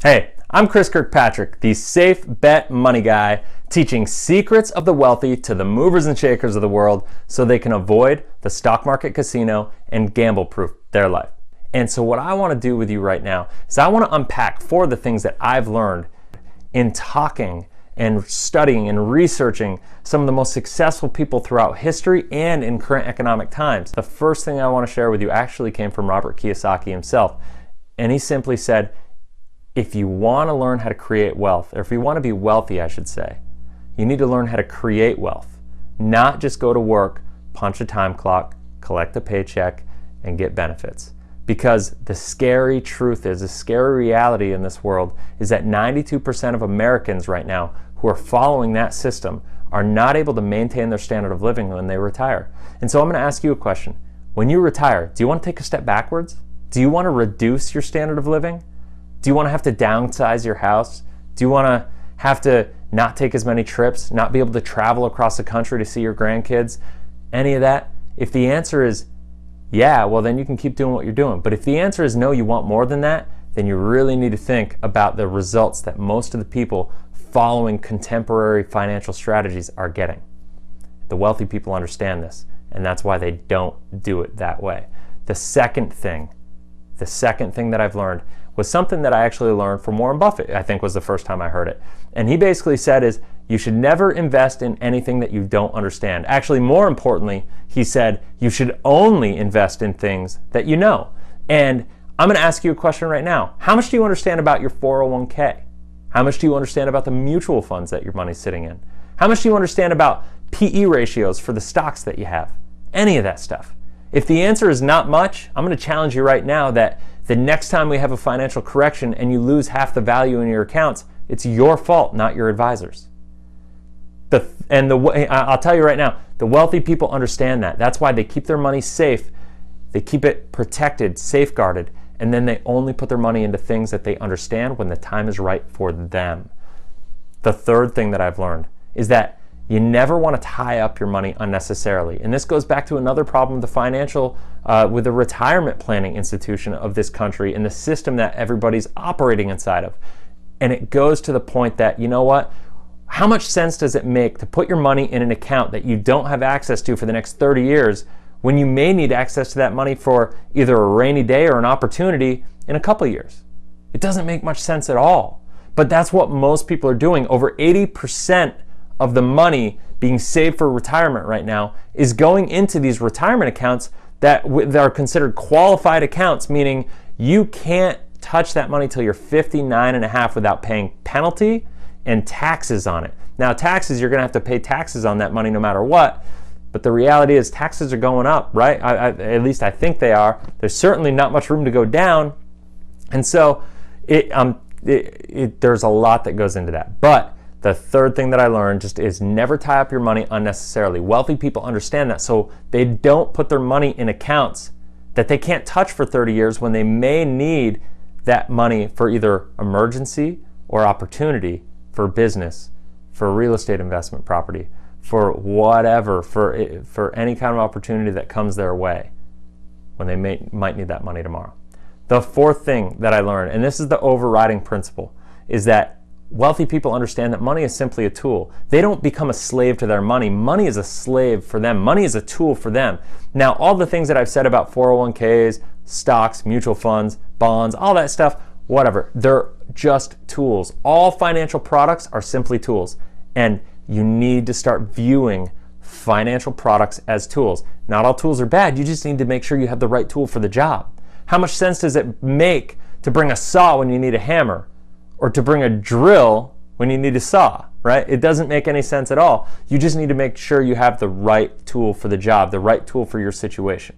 Hey, I'm Kirkpatrick, the safe bet money guy, teaching secrets of the wealthy to the movers and shakers of the world so they can avoid the stock market casino and gamble-proof their life. And so what I want to do with you right now is I want to unpack 4 of the things that I've learned in talking and studying and researching some of the most successful people throughout history and in current economic times. The first thing I want to share with you actually came from Robert Kiyosaki himself. And he simply said, if you want to learn how to create wealth, or if you want to be wealthy, I should say, you need to learn how to create wealth, not just go to work, punch a time clock, collect a paycheck, and get benefits. Because the scary truth is, the scary reality in this world is that 92% of Americans right now who are following that system are not able to maintain their standard of living when they retire. And so I'm going to ask you a question. When you retire, do you want to take a step backwards? Do you want to reduce your standard of living? Do you want to have to downsize your house? Do you want to have to not take as many trips, not be able to travel across the country to see your grandkids? Any of that? If the answer is yeah, well then you can keep doing what you're doing. But if the answer is no, you want more than that, then you really need to think about the results that most of the people following contemporary financial strategies are getting. The wealthy people understand this, and that's why they don't do it that way. The second thing that I've learned was something that I actually learned from Warren Buffett, I think was the first time I heard it. And he basically said is, you should never invest in anything that you don't understand. Actually, more importantly, he said, you should only invest in things that you know. And I'm gonna ask you a question right now. How much do you understand about your 401k? How much do you understand about the mutual funds that your money's sitting in? How much do you understand about PE ratios for the stocks that you have? Any of that stuff. If the answer is not much, I'm gonna challenge you right now that the next time we have a financial correction and you lose half the value in your accounts, it's your fault, not your advisors. I'll tell you right now, the wealthy people understand that. That's why they keep their money safe. They keep it protected, safeguarded, and then they only put their money into things that they understand when the time is right for them. The third thing that I've learned is that you never want to tie up your money unnecessarily. And this goes back to another problem with the retirement planning institution of this country and the system that everybody's operating inside of. And it goes to the point that, you know what? How much sense does it make to put your money in an account that you don't have access to for the next 30 years when you may need access to that money for either a rainy day or an opportunity in a couple of years? It doesn't make much sense at all. But that's what most people are doing. Over 80% of the money being saved for retirement right now is going into these retirement accounts that are considered qualified accounts, meaning you can't touch that money till you're 59 and a half without paying penalty and taxes on it. Now taxes, you're gonna have to pay taxes on that money no matter what, but the reality is taxes are going up, right? At least I think they are. There's certainly not much room to go down. And so there's a lot that goes into that. But the third thing that I learned just is never tie up your money unnecessarily. Wealthy people understand that, so they don't put their money in accounts that they can't touch for 30 years when they may need that money for either emergency or opportunity, for business, for real estate investment property, for whatever, for any kind of opportunity that comes their way when they might need that money tomorrow. The fourth thing that I learned, and this is the overriding principle, is that wealthy people understand that money is simply a tool. They don't become a slave to their money. Money is a slave for them. Money is a tool for them. Now, all the things that I've said about 401ks, stocks, mutual funds, bonds, all that stuff, whatever, they're just tools. All financial products are simply tools. And you need to start viewing financial products as tools. Not all tools are bad. You just need to make sure you have the right tool for the job. How much sense does it make to bring a saw when you need a hammer, or to bring a drill when you need a saw, right? It doesn't make any sense at all. You just need to make sure you have the right tool for the job, the right tool for your situation.